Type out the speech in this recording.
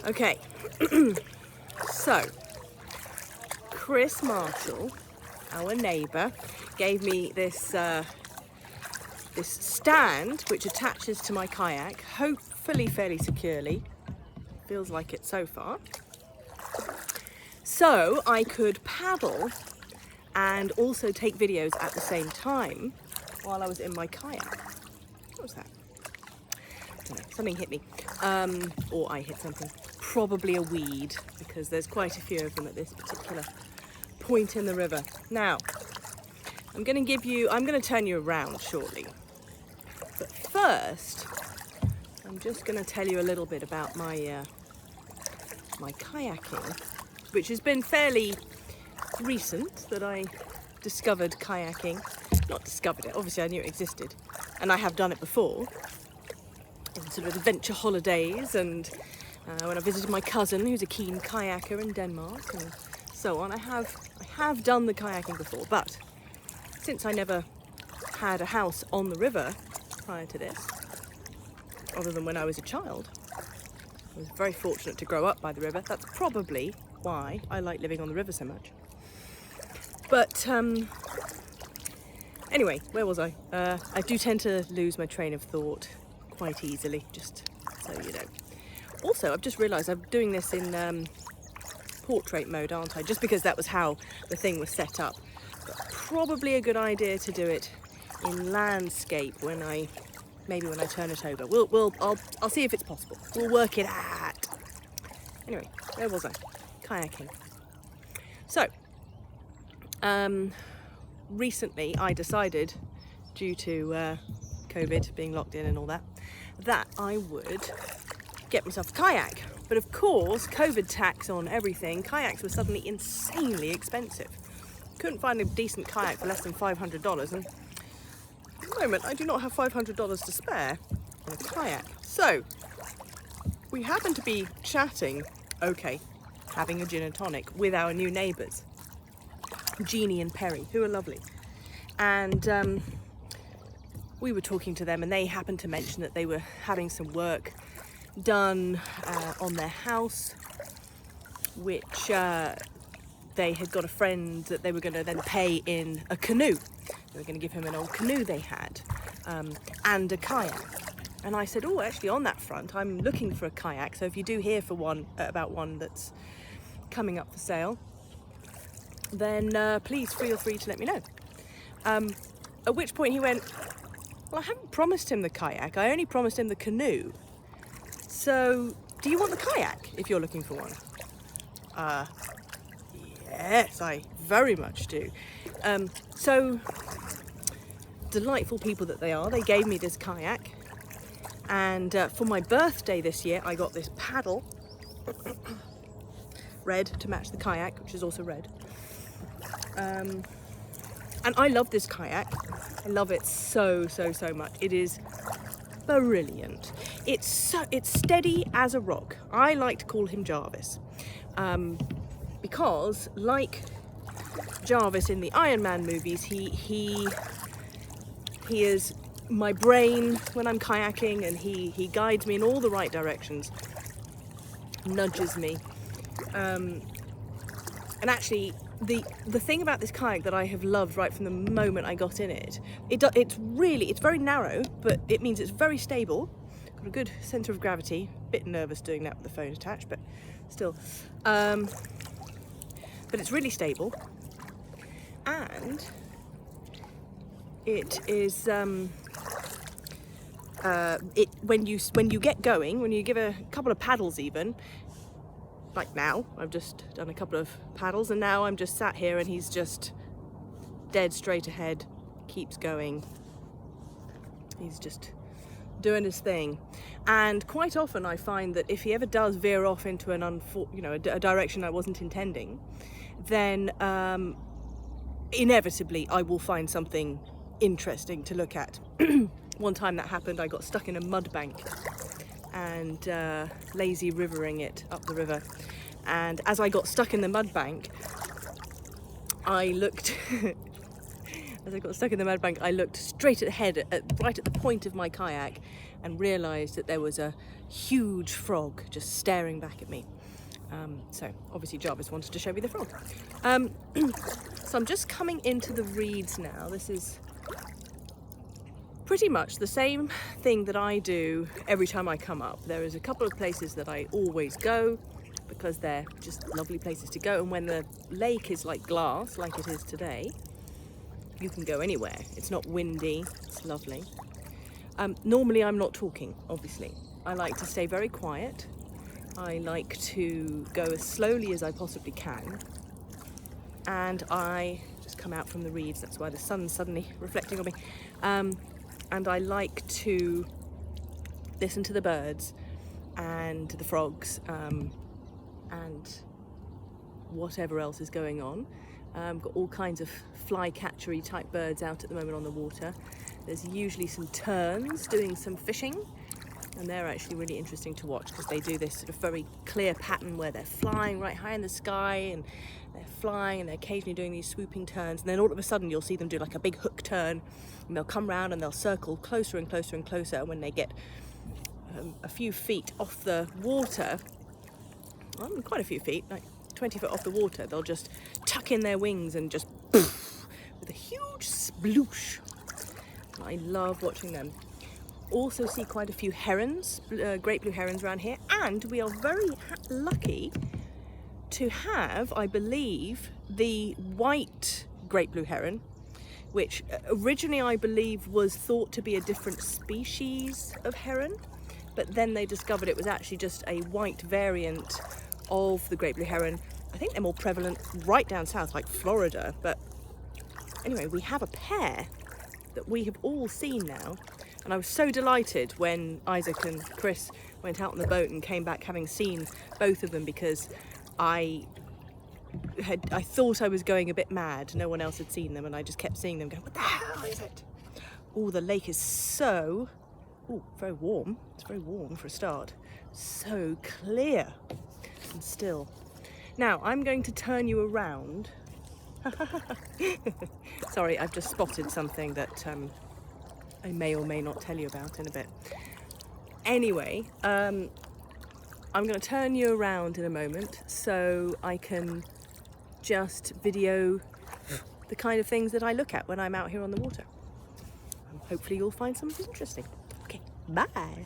Okay, so Chris Marshall, our neighbour, gave me this this stand which attaches to my kayak, hopefully fairly securely. Feels like it so far. So I could paddle and also take videos at the same time while I was in my kayak. What was that? I don't know, something hit me. Or I hit something. Probably a weed, because there's quite a few of them at this particular point in the river. Now, I'm going to turn you around shortly. But first, I'm just going to tell you a little bit about my my kayaking, which has been fairly recent that I discovered kayaking. Not discovered it, obviously I knew it existed, and I have done it before in sort of adventure holidays, and when I visited my cousin who's a keen kayaker in Denmark and so on. I have done the kayaking before, but since I never had a house on the river prior to this, other than when I was a child, I was very fortunate to grow up by the river. That's probably why I like living on the river so much. But anyway, where was I? I do tend to lose my train of thought quite easily, just so you know. Also, I've just realised I'm doing this in portrait mode, aren't I? Just because that was how the thing was set up. But probably a good idea to do it in landscape maybe when I turn it over. I'll see if it's possible. We'll work it out. Anyway, where was I? Kayaking. So, recently I decided, due to COVID, being locked in and all that, that I would get myself a kayak. But of course, COVID tax on everything, kayaks were suddenly insanely expensive. Couldn't find a decent kayak for less than $500, and at the moment I do not have $500 to spare on a kayak. So we happen to be chatting, having a gin and tonic with our new neighbours, Jeannie and Perry, who are lovely. And we were talking to them, and they happened to mention that they were having some work done on their house, which they had got a friend that they were going to then pay in a canoe. They were going to give him an old canoe they had, and a kayak. And I said, oh, actually on that front, I'm looking for a kayak, so if you do hear about one that's coming up for sale, then please feel free to let me know. At which point he went, well, I haven't promised him the kayak, I only promised him the canoe. So, do you want the kayak if you're looking for one? Yes, I very much do. So, delightful people that they are, they gave me this kayak. And for my birthday this year, I got this paddle, red to match the kayak, which is also red. And I love this kayak. I love it so much. It is brilliant. It's steady as a rock. I like to call him Jarvis, because like Jarvis in the Iron Man movies, he is my brain when I'm kayaking, and he guides me in all the right directions, nudges me. And actually, the thing about this kayak that I have loved right from the moment I got in it, it's very narrow, but it means it's very stable. Got a good centre of gravity. Bit nervous doing that with the phone attached, but still. But it's really stable, and it is when you get going, when you give a couple of paddles even. Like now, I've just done a couple of paddles, and now I'm just sat here and he's just dead straight ahead, keeps going. He's just doing his thing. And quite often I find that if he ever does veer off into a direction I wasn't intending, then inevitably I will find something interesting to look at. One time that happened, I got stuck in a mud bank and lazy rivering it up the river. And as I got stuck in the mud bank, I looked as I got stuck in the mud bank, I looked straight ahead, right at the point of my kayak, and realised that there was a huge frog just staring back at me. So obviously Jarvis wanted to show me the frog. So I'm just coming into the reeds now. This is pretty much the same thing that I do every time I come up. There is a couple of places that I always go because they're just lovely places to go, and when the lake is like glass, like it is today, you can go anywhere. It's not windy, it's lovely. Normally I'm not talking, obviously. I like to stay very quiet. I like to go as slowly as I possibly can, and I just come out from the reeds. That's why the sun's suddenly reflecting on me. And I like to listen to the birds and the frogs and whatever else is going on. Got all kinds of flycatchery type birds out at the moment on the water. There's usually some terns doing some fishing, and they're actually really interesting to watch because they do this sort of very clear pattern where they're flying right high in the sky, and they're flying and they're occasionally doing these swooping turns, and then all of a sudden you'll see them do like a big hook turn, and they'll come round and they'll circle closer and closer and closer, and when they get a few feet off the water, well, quite a few feet, like 20 foot off the water, they'll just tuck in their wings and just poof, with a huge sploosh. I love watching them. Also see quite a few herons, great blue herons around here, and we are very lucky to have, I believe, the white great blue heron, which originally I believe was thought to be a different species of heron, but then they discovered it was actually just a white variant of the great blue heron. I think they're more prevalent right down south, like Florida, but anyway, we have a pair that we have all seen now, and I was so delighted when Isaac and Chris went out on the boat and came back having seen both of them, because I thought I was going a bit mad. No one else had seen them, and I just kept seeing them going, what the hell is it? Oh, the lake is so, very warm. It's very warm for a start. So clear and still. Now I'm going to turn you around. Sorry, I've just spotted something that I may or may not tell you about in a bit. Anyway, I'm going to turn you around in a moment so I can just video the kind of things that I look at when I'm out here on the water. Hopefully you'll find something interesting. Okay, bye.